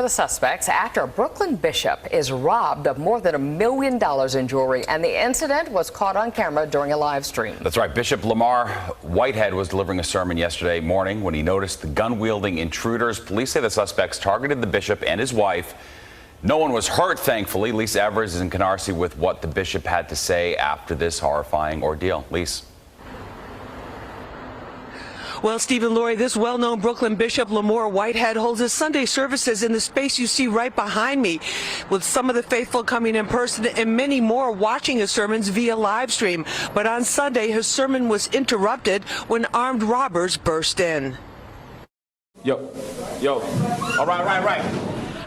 the suspects after a Brooklyn bishop is robbed of more than $1 million in jewelry, and the incident was caught on camera during a live stream. That's right. Bishop Lamar Whitehead was delivering a sermon yesterday morning when he noticed the gun-wielding intruders. Police say the suspects targeted the bishop and his wife. No one was hurt, thankfully. Lisa Evers is in Canarsie with what the bishop had to say after this horrifying ordeal. Lisa. Well, Stephen Laurie, this well-known Brooklyn Bishop Lamar Whitehead holds his Sunday services in the space you see right behind me, with some of the faithful coming in person and many more watching his sermons via live stream. But on Sunday, his sermon was interrupted when armed robbers burst in. Yo, all right.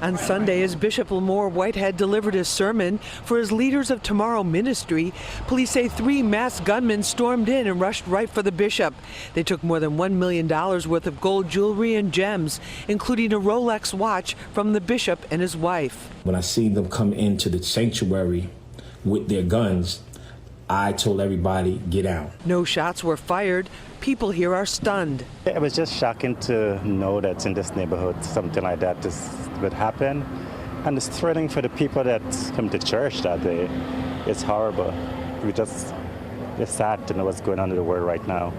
On Sunday, as Bishop Lamar Whitehead delivered his sermon for his Leaders of Tomorrow ministry, police say 3 masked gunmen stormed in and rushed right for the bishop. They took more than $1 million worth of gold jewelry and gems, including a Rolex watch from the bishop and his wife. When I see them come into the sanctuary with their guns, I told everybody, get out. No shots were fired. People here are stunned. It was just shocking to know that in this neighborhood something like that would happen. And it's thrilling for the people that come to church that day. It's horrible. It's sad to know what's going on in the world right now.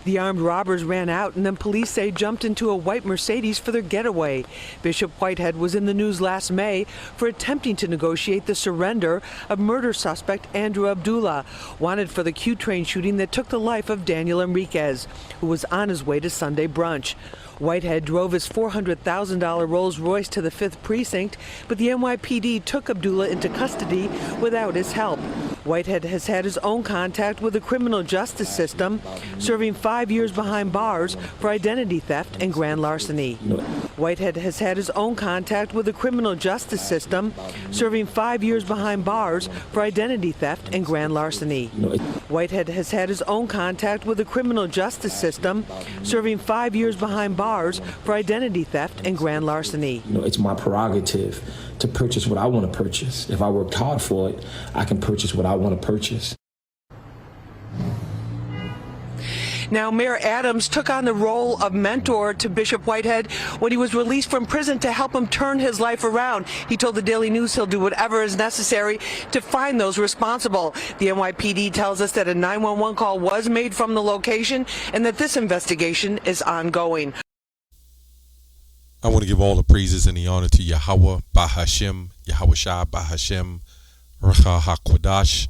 The armed robbers ran out and then police say jumped into a white Mercedes for their getaway. Bishop Whitehead was in the news last May for attempting to negotiate the surrender of murder suspect Andrew Abdullah, wanted for the Q train shooting that took the life of Daniel Enriquez, who was on his way to Sunday brunch. Whitehead drove his $400,000 Rolls Royce to the 5th Precinct, but the NYPD took Abdullah into custody without his help. Whitehead has had his own contact with the criminal justice system, serving 5 years behind bars for identity theft and grand larceny. Whitehead has had his own contact with the criminal justice system, serving 5 years behind bars for identity theft and grand larceny. Whitehead has had his own contact with the criminal justice system, serving 5 years behind bars for identity theft and grand larceny. It's my prerogative to purchase what I want to purchase. If I worked hard for it, I can purchase what I want to purchase. Now, Mayor Adams took on the role of mentor to Bishop Whitehead when he was released from prison to help him turn his life around. He told the Daily News he'll do whatever is necessary to find those responsible. The NYPD tells us that a 911 call was made from the location and that this investigation is ongoing. I want to give all the praises and the honor to Yahweh Bahashem, Yahweh Shah Bahashem, Recha HaKodash,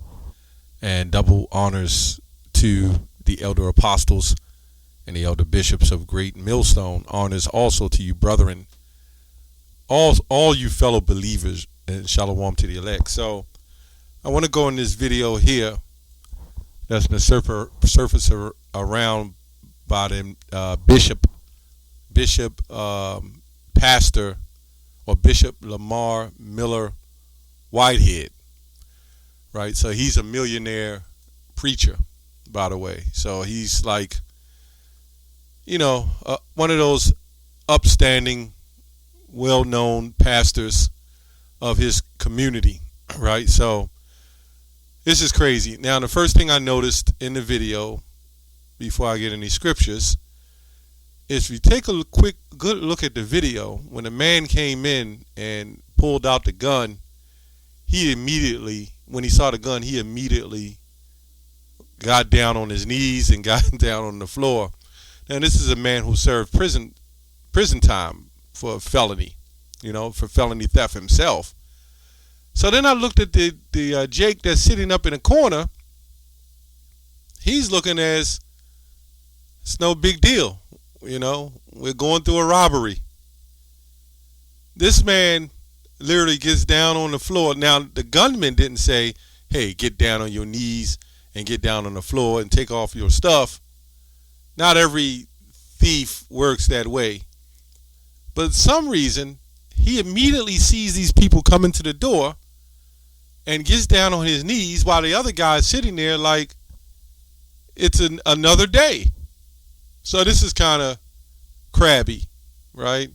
and double honors to the elder apostles and the elder bishops of Great Millstone. Honors also to you, brethren, all you fellow believers, and shalom to the elect. So I want to go in this video here that's been surfaced around by the Bishop Pastor or Bishop Lamar Miller Whitehead, right? So he's a millionaire preacher, by the way. So he's like, one of those upstanding, well-known pastors of his community, right? So this is crazy. Now, the first thing I noticed in the video, before I get any scriptures, is if you take a good look at the video, when the man came in and pulled out the gun, when he saw the gun, he immediately got down on his knees and got down on the floor. Now, this is a man who served prison time for a felony, for felony theft himself. So then I looked at the Jake that's sitting up in a corner. He's looking as it's no big deal. We're going through a robbery. This man literally gets down on the floor. Now, the gunman didn't say, hey, get down on your knees and get down on the floor and take off your stuff. Not every thief works that way. But for some reason, he immediately sees these people coming to the door and gets down on his knees while the other guy is sitting there like it's another day. So this is kind of crabby, right?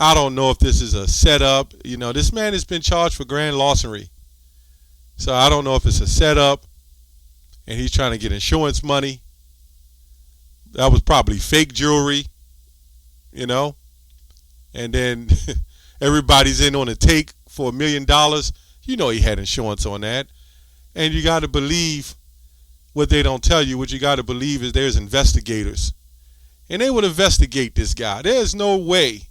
I don't know if this is a setup. This man has been charged for grand larceny. So I don't know if it's a setup and he's trying to get insurance money. That was probably fake jewelry, And then everybody's in on a take for $1 million. You know he had insurance on that. And you got to believe what they don't tell you. What you got to believe is there's investigators. And they would investigate this guy. There's no way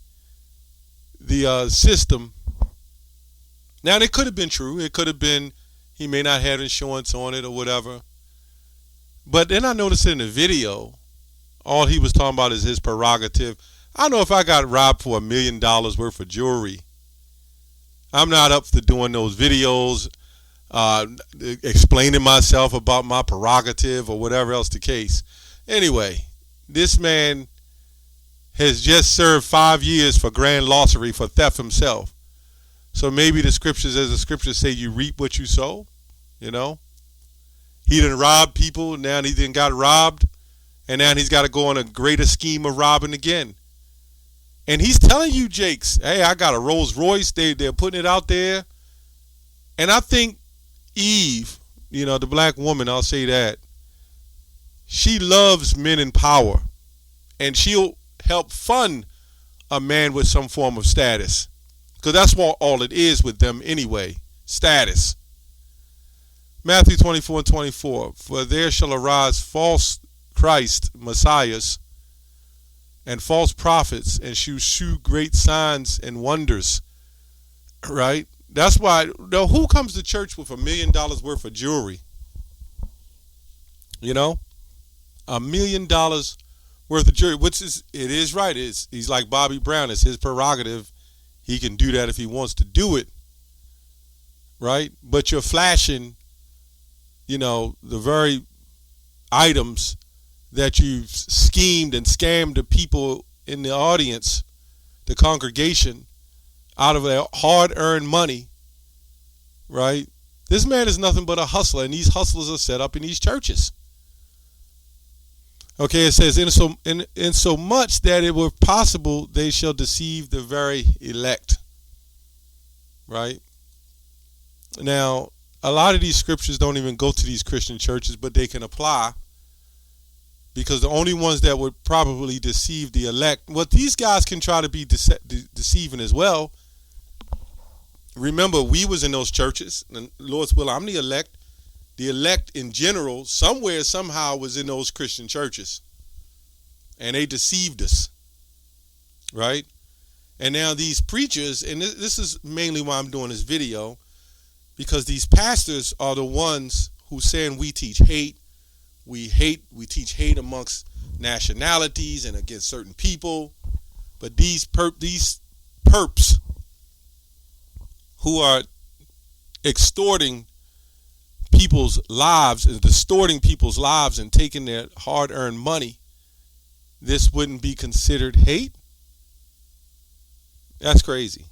the system. Now, it could have been true. It could have been he may not have insurance on it or whatever. But then I noticed in the video, all he was talking about is his prerogative. I don't know if I got robbed for $1 million worth of jewelry. I'm not up for doing those videos, explaining myself about my prerogative or whatever else the case. Anyway, this man has just served 5 years for grand larceny for theft himself. So maybe the scriptures, as the scriptures say, you reap what you sow, you know. He done robbed people, now he done got robbed, and now he's got to go on a greater scheme of robbing again. And he's telling you, Jakes, hey, I got a Rolls Royce, they're putting it out there. And I think Eve, you know, the black woman, I'll say that, she loves men in power, and she'll help fund a man with some form of status, because that's what all it is with them anyway, status. Matthew 24:24, for there shall arise false Christ, messiahs, and false prophets, and shall shew great signs and wonders. Right? That's why, who comes to church with $1 million worth of jewelry? You know? $1 million worth of jewelry, which is, it is right. He's like Bobby Brown. It's his prerogative. He can do that if he wants to do it. Right? But you're flashing, you know, the very items that you've schemed and scammed the people in the audience, the congregation, out of their hard-earned money, right? This man is nothing but a hustler, and these hustlers are set up in these churches. Okay, it says, in so much that it were possible, they shall deceive the very elect, right? Now, a lot of these scriptures don't even go to these Christian churches, but they can apply, because the only ones that would probably deceive the elect, well, these guys can try to be deceiving as well. Remember, we was in those churches, and Lord's will, I'm the elect. The elect in general, somewhere, somehow, was in those Christian churches. And they deceived us, right? And now these preachers, and this is mainly why I'm doing this video, because these pastors are the ones who saying we teach hate. We teach hate amongst nationalities and against certain people. But these perps who are extorting people's lives and distorting people's lives and taking their hard-earned money, this wouldn't be considered hate? That's crazy.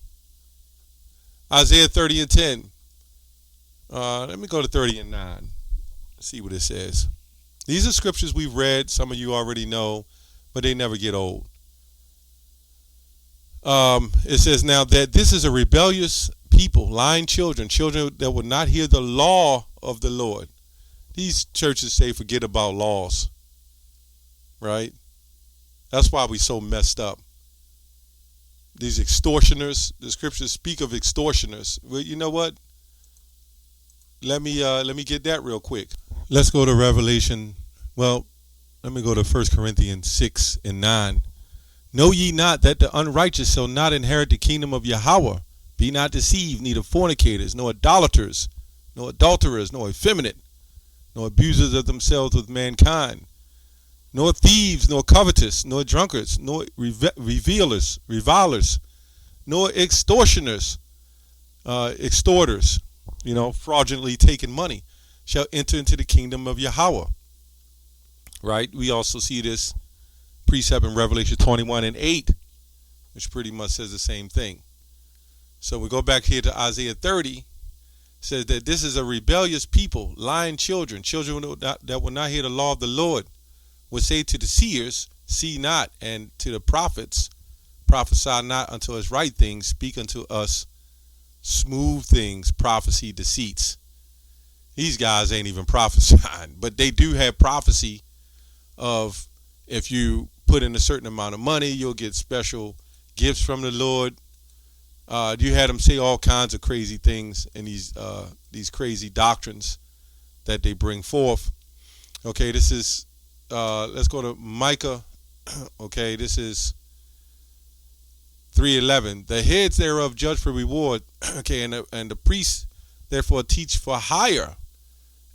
Isaiah 30:10. Let me go to 30:9. See what it says. These are scriptures we've read. Some of you already know, but they never get old. It says, now that this is a rebellious people, lying children that will not hear the law of the Lord. These churches say forget about laws, right? That's why we so messed up. These extortioners, the scriptures speak of extortioners. Well, you know what? Let me get that real quick. Let's go to Revelation. Well, let me go to 1 Corinthians 6:9. Know ye not that the unrighteous shall not inherit the kingdom of Yahweh? Be not deceived, neither fornicators, nor idolaters, nor adulterers, nor effeminate, nor abusers of themselves with mankind, nor thieves, nor covetous, nor drunkards, nor revilers, nor extortioners, extorters, fraudulently taking money, shall enter into the kingdom of Yahweh. Right? We also see this precept in Revelation 21:8, which pretty much says the same thing. So we go back here to Isaiah 30, says that this is a rebellious people, lying children that will not hear the law of the Lord, would say to the seers, see not, and to the prophets, prophesy not unto us right things, speak unto us smooth things, prophecy, deceits. These guys ain't even prophesying, but they do have prophecy of if you put in a certain amount of money, you'll get special gifts from the Lord. You had them say all kinds of crazy things in these crazy doctrines that they bring forth. Okay, this is let's go to Micah. Okay, this is 3:11. The heads thereof judge for reward. Okay, and the priests therefore teach for hire,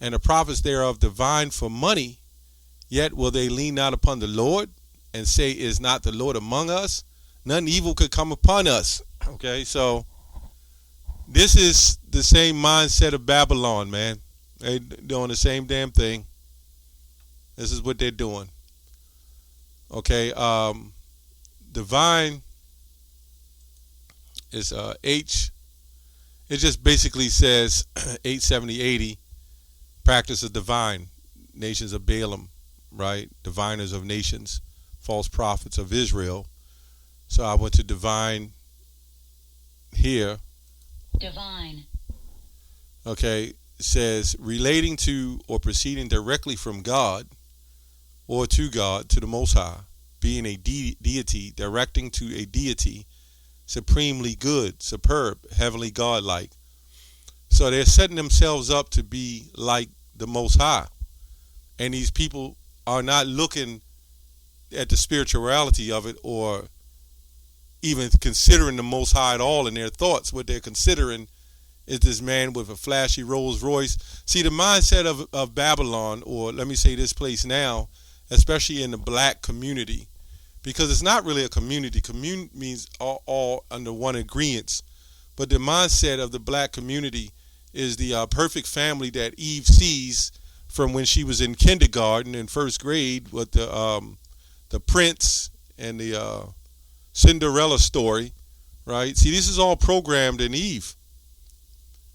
and the prophets thereof divine for money. Yet will they lean not upon the Lord, and say, is not the Lord among us? None evil could come upon us. Okay, so this is the same mindset of Babylon, man. They're doing the same damn thing. This is what they're doing. Okay, divine is H. It just basically says 870-80, practice of divine, nations of Balaam, right? Diviners of nations, false prophets of Israel. So I went to divine here. Divine. Okay, it says relating to or proceeding directly from God or to God, to the Most High, being a deity, directing to a deity, supremely good, superb, heavenly God-like. So they're setting themselves up to be like the Most High. And these people are not looking at the spirituality of it or even considering the Most High at all in their thoughts. What they're considering is this man with a flashy Rolls Royce. See, the mindset of Babylon, or let me say this place now, especially in the black community, because it's not really a community. Community means all under one agreement. But the mindset of the black community is the perfect family that Eve sees from when she was in kindergarten and first grade with the prince and the Cinderella story, right? See, this is all programmed in Eve.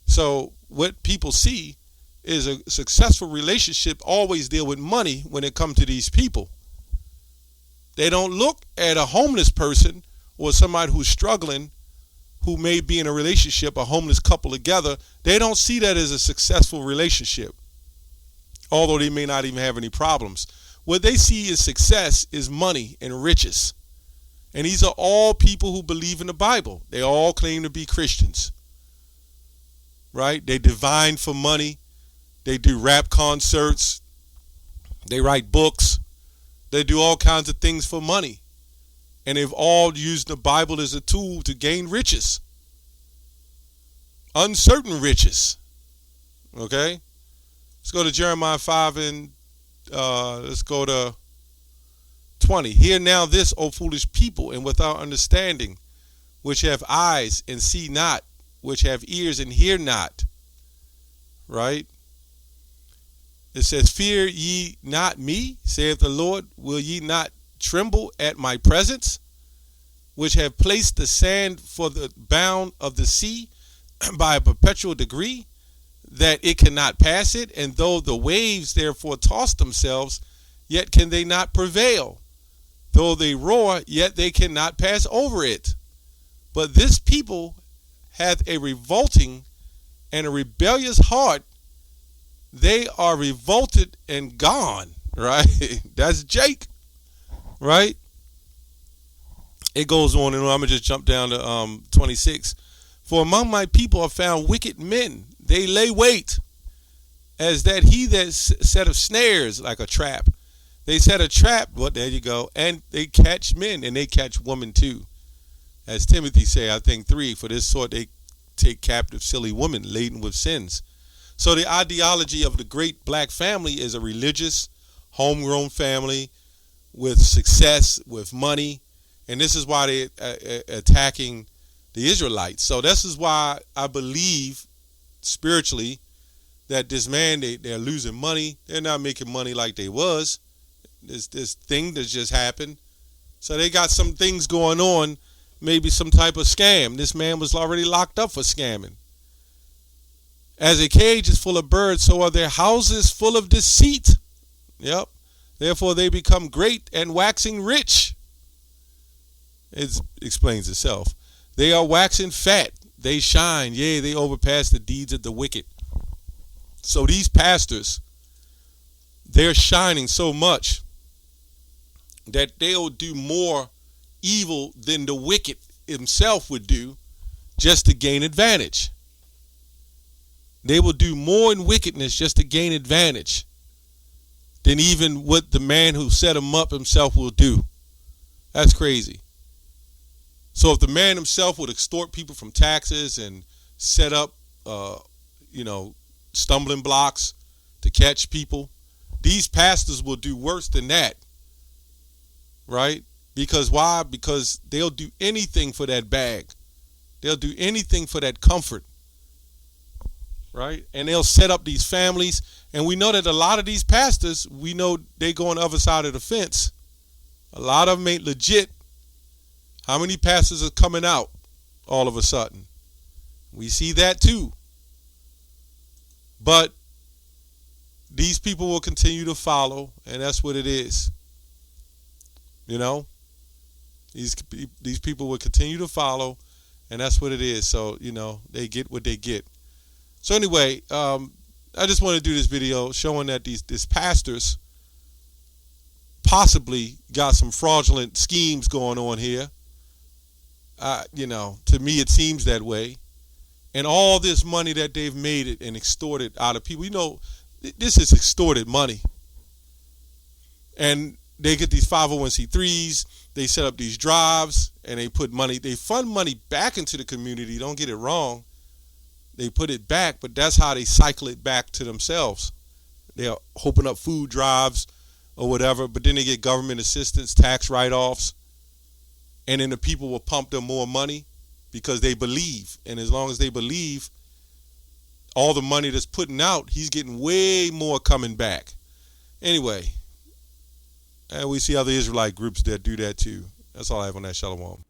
So what people see is a successful relationship always deal with money when it comes to these people. They don't look at a homeless person or somebody who's struggling, who may be in a relationship, a homeless couple together. They don't see that as a successful relationship, although they may not even have any problems. What they see as success is money and riches. And these are all people who believe in the Bible. They all claim to be Christians, right? They divine for money. They do rap concerts. They write books. They do all kinds of things for money. And they've all used the Bible as a tool to gain riches. Uncertain riches. Okay? Let's go to Jeremiah 5 and let's go to 20. Hear now this, O foolish people, and without understanding, which have eyes and see not, which have ears and hear not. Right? It says, fear ye not me, saith the Lord. Will ye not tremble at my presence, which have placed the sand for the bound of the sea by a perpetual degree, that it cannot pass it? And though the waves therefore toss themselves, yet can they not prevail. Though they roar, yet they cannot pass over it. But this people hath a revolting and a rebellious heart. They are revolted and gone, right? That's Jake, right? It goes on and on. I'm going to just jump down to 26. For among my people are found wicked men. They lay wait, as that he that set of snares like a trap. They set a trap, well, there you go, and they catch men, and they catch women too. As Timothy say, I think 3, for this sort they take captive silly women laden with sins. So the ideology of the great black family is a religious, homegrown family with success, with money. And this is why they're attacking the Israelites. So this is why I believe spiritually that this man, they're losing money. They're not making money like they was. This thing that just happened. So they got some things going on, maybe some type of scam. This man was already locked up for scamming. As a cage is full of birds, so are their houses full of deceit. Yep. Therefore they become great and waxing rich. It explains itself. They are waxing fat. They shine. Yea, they overpass the deeds of the wicked. So these pastors, they're shining so much that they'll do more evil than the wicked himself would do just to gain advantage. They will do more in wickedness just to gain advantage than even what the man who set them up himself will do. That's crazy. So if the man himself would extort people from taxes and set up, stumbling blocks to catch people, these pastors will do worse than that, right? Because why? Because they'll do anything for that bag. They'll do anything for that comfort, right? And they'll set up these families. And we know that a lot of these pastors, we know they go on the other side of the fence. A lot of them ain't legit. How many pastors are coming out all of a sudden? We see that too. But these people will continue to follow, and that's what it is. You know? These people will continue to follow, and that's what it is. So, they get what they get. So anyway, I just want to do this video showing that these pastors possibly got some fraudulent schemes going on here. To me it seems that way. And all this money that they've made it and extorted out of people, this is extorted money. And they get these 501c3s, they set up these drives, and they fund money back into the community. Don't get it wrong. They put it back, but that's how they cycle it back to themselves. They'll open up food drives or whatever, but then they get government assistance, tax write-offs, and then the people will pump them more money because they believe. And as long as they believe, all the money that's putting out, he's getting way more coming back. Anyway, and we see other Israelite groups that do that too. That's all I have on that. Shalom.